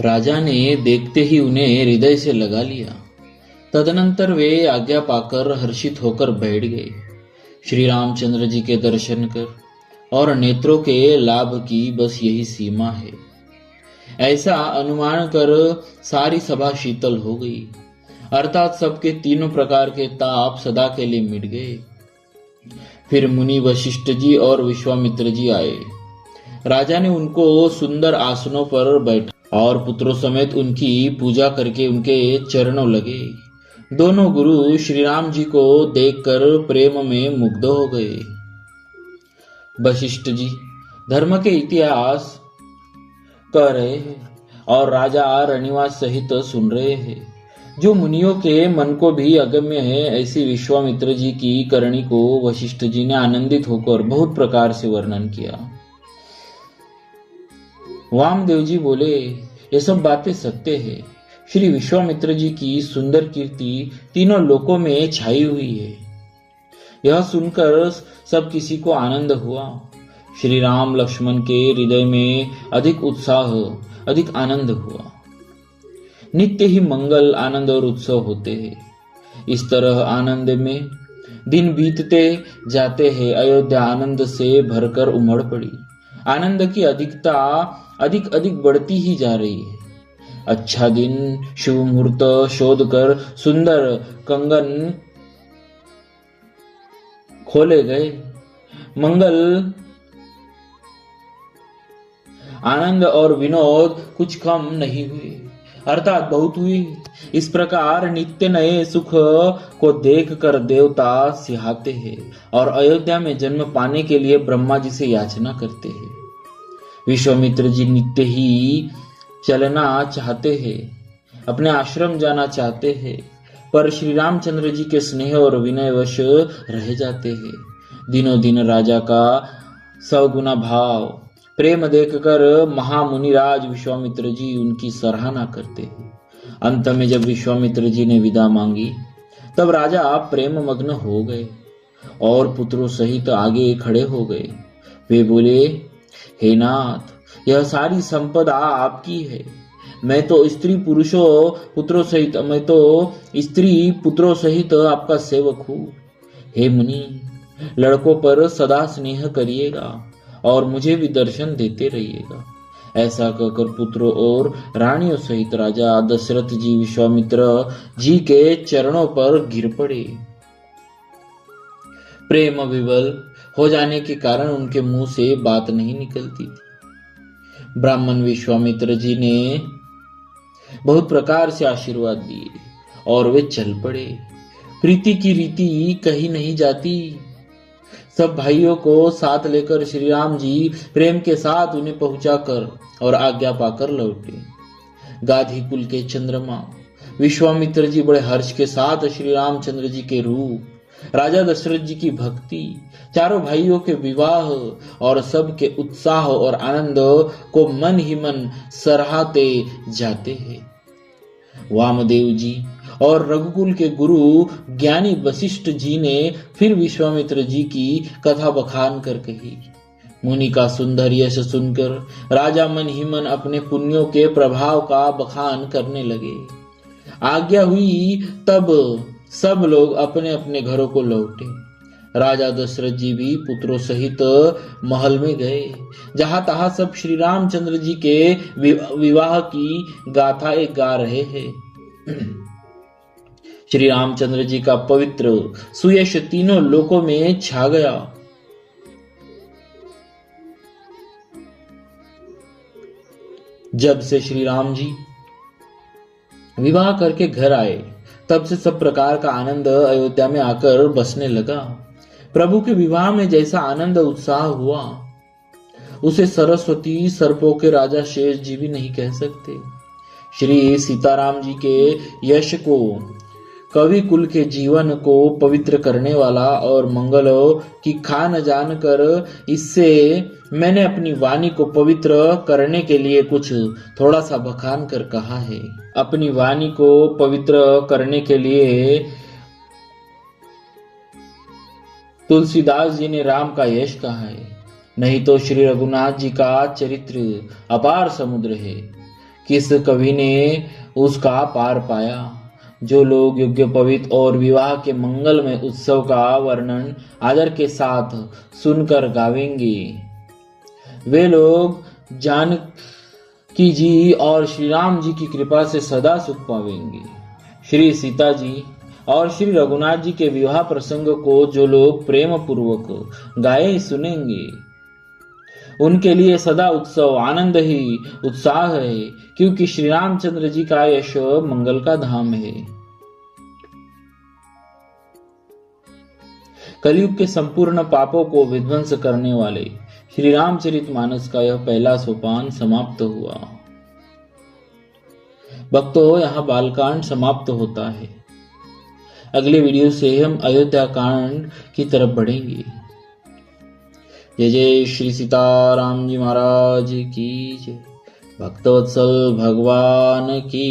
राजा ने देखते ही उन्हें हृदय से लगा लिया। तदनंतर वे आज्ञा पाकर हर्षित होकर बैठ गए। श्री रामचंद्र जी के दर्शन कर और नेत्रों के लाभ की बस यही सीमा है, ऐसा अनुमान कर सारी सभा शीतल हो गई। अर्थात सबके तीनों प्रकार के ताप सदा के लिए मिट गए। फिर मुनि वशिष्ठ जी और विश्वामित्र जी आए। राजा ने उनको सुंदर आसनों पर बैठा और पुत्रों समेत उनकी पूजा करके उनके चरणों लगे। दोनों गुरु श्री राम जी को देखकर प्रेम में मुग्ध हो गए। वशिष्ठ जी धर्म के इतिहास कह रहे हैं और राजा रनिवास सहित सुन रहे हैं। जो मुनियों के मन को भी अगम्य है, ऐसी विश्वामित्र जी की करनी को वशिष्ठ जी ने आनंदित होकर बहुत प्रकार से वर्णन किया। वामदेव जी बोले, ये सब बातें सत्य है। श्री विश्वामित्र जी की सुंदर कीर्ति तीनों लोकों में छाई हुई है। यह सुनकर सब किसी को आनंद हुआ। श्री राम लक्ष्मण के हृदय में अधिक उत्साह, अधिक आनंद हुआ। नित्य ही मंगल, आनंद और उत्सव होते हैं। इस तरह आनंद में दिन बीतते जाते हैं। अयोध्या आनंद से भरकर उमड़ पड़ी। आनंद की अधिकता अधिक अधिक बढ़ती ही जा रही है। अच्छा दिन, शुभ मुहूर्त शोध कर सुंदर कंगन खोले गए। मंगल, आनंद और विनोद कुछ कम नहीं हुए, अर्थात बहुत हुई। इस प्रकार नित्य नए सुख को देख कर देवता सिहाते हैं और अयोध्या में जन्म पाने के लिए ब्रह्मा जी से याचना करते हैं। विश्वामित्र जी नित्य ही चलना चाहते हैं, अपने आश्रम जाना चाहते हैं, पर श्री रामचंद्र जी के स्नेह और विनयवश रह जाते हैं। दिनों दिन राजा का सगुना भाव, प्रेम देखकर महामुनिराज विश्वामित्र जी उनकी सराहना करते हैं। अंत में जब विश्वामित्र जी ने विदा मांगी, तब राजा प्रेम मग्न हो गए और पुत्रों सहित आगे खड़े हो गए। वे बोले, हे नाथ, यह सारी संपदा आपकी है। मैं तो स्त्री पुत्रों सहित आपका सेवक हूँ। हे मुनि, लड़कों पर सदा स्नेह करिएगा और मुझे भी दर्शन देते रहिएगा। ऐसा कहकर पुत्रों और रानियों सहित राजा दशरथ जी विश्वामित्र जी के चरणों पर गिर पड़े। प्रेम विवल हो जाने के कारण उनके मुंह से बात नहीं निकलती थी। ब्राह्मण विश्वामित्र जी ने बहुत प्रकार से आशीर्वाद दिए और वे चल पड़े। प्रीति की रीति कहीं नहीं जाती। सब भाइयों को साथ लेकर श्री राम जी प्रेम के साथ उन्हें पहुंचाकर और आज्ञा पाकर लौटे। गाधी कुल के चंद्रमा विश्वामित्र जी बड़े हर्ष के साथ श्री रामचंद्र जी के रूप, राजा दशरथ जी की भक्ति, चारों भाइयों के विवाह और सबके उत्साह और आनंद को मन ही मन सराहते जाते हैं। वामदेव जी और रघुकुल के गुरु ज्ञानी वशिष्ठ जी ने फिर विश्वामित्र जी की कथा बखान कर कही। मुनि का सुंदर यश सुनकर राजा मन ही मन अपने पुण्यों के प्रभाव का बखान करने लगे। आज्ञा हुई तब सब लोग अपने अपने घरों को लौटे। राजा दशरथ जी भी पुत्रों सहित महल में गए। जहां तहां सब श्री रामचंद्र जी के विवाह की गाथा गा रहे हैं। श्री रामचंद्र जी का पवित्र सुयश तीनों लोकों में छा गया। जब से श्री राम जी विवाह करके घर आए, तब से सब प्रकार का आनंद अयोध्या में आकर बसने लगा। प्रभु के विवाह में जैसा आनंद उत्साह हुआ, उसे सरस्वती सर्पों के राजा शेष जी भी नहीं कह सकते। श्री सीताराम जी के यश को, कवि कुल के जीवन को पवित्र करने वाला और मंगलों की खान जानकर इससे मैंने अपनी वाणी को पवित्र करने के लिए कुछ थोड़ा सा बखान कर कहा है। अपनी वाणी को पवित्र करने के लिए तुलसीदास जी ने राम का यश कहा है, नहीं तो श्री रघुनाथ जी का चरित्र अपार समुद्र है। किस कवि ने उसका पार पाया। जो लोग योग्य पवित्र और विवाह के मंगल में उत्सव का वर्णन आदर के साथ सुनकर गावेंगे, वे लोग जानकी जी और श्री राम जी की कृपा से सदा सुख पावेंगे। श्री सीता जी और श्री रघुनाथ जी के विवाह प्रसंग को जो लोग प्रेम पूर्वक गाए सुनेंगे, उनके लिए सदा उत्सव आनंद ही उत्साह है, क्योंकि श्री रामचंद्र जी का यश मंगल का धाम है। कलयुग के संपूर्ण पापों को विध्वंस करने वाले श्री रामचरितमानस का यह पहला सोपान समाप्त हुआ। भक्तों, यहाँ बालकांड समाप्त होता है। अगले वीडियो से हम अयोध्या कांड की तरफ बढ़ेंगे। जय जय श्री सीताराम जी महाराज की जय। भक्तवत्सल भगवान की